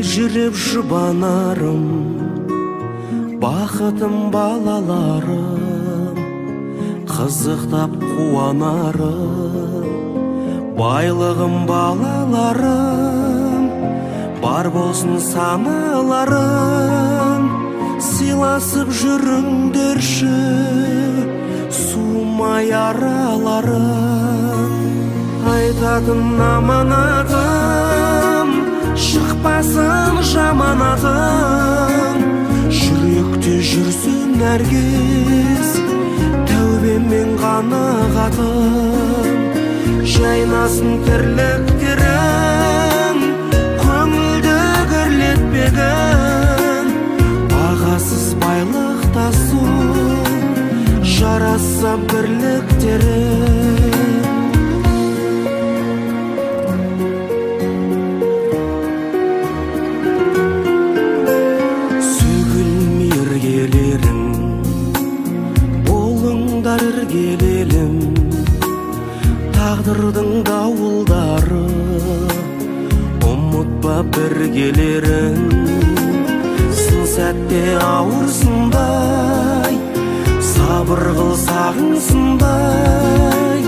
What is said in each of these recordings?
елжіреп жұбанарым, бақытым балаларым, қызықтап қуанарым, байлығым балаларым, бар болсын саналарым, сыйласып жүріңдерші суымай араларым. Айтатын аманатым, шықпасын жаманатым, жүректе жүрсін әркез тәубеммен қанағатым. Жайнасын тірліктерің, көңілді гүрлетпегін, бағасыз байлық тасу жараса бірліктерің. Іргелелім, тағдырдың дауылдары, ұмытпа біргелерін. Сын сәтте ауырсындай, сабыр қыл сағынсындай,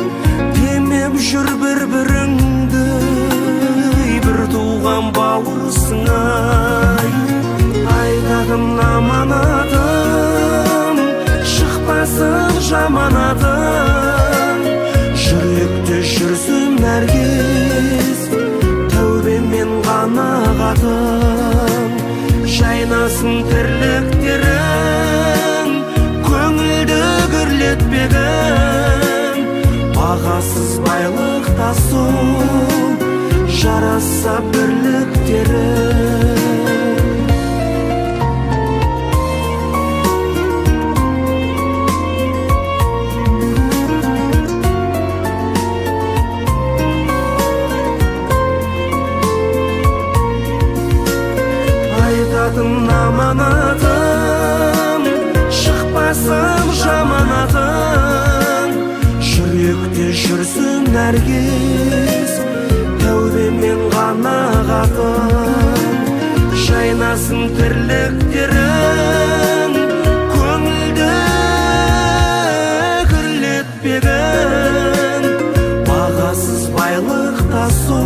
демеп жүр бір-біріңді, бір туған бауырсың-ай. Айтатын аманатым, шықпасын жаманатым, жүректе жүрсін әркез тәубеммен қанағатым. Жайнасын тірліктерің, көңілді гүрлетпегін, бағасыз байлық тасу жараса бірліктерің. Аманатым, шықпасын жаманатым, жүректе жүрсін әркез тәубеммен қанағатым. Жайнасын тірліктерің, көңілді гүрлетпегін, бағасыз байлық тасу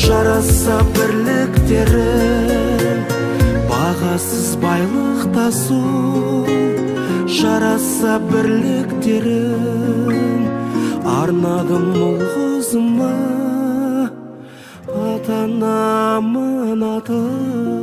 жараса бірліктерің. Бағасыз байлық тасу жараса бірліктерін. Арнадым ұл қызыма ата-ана аманатын.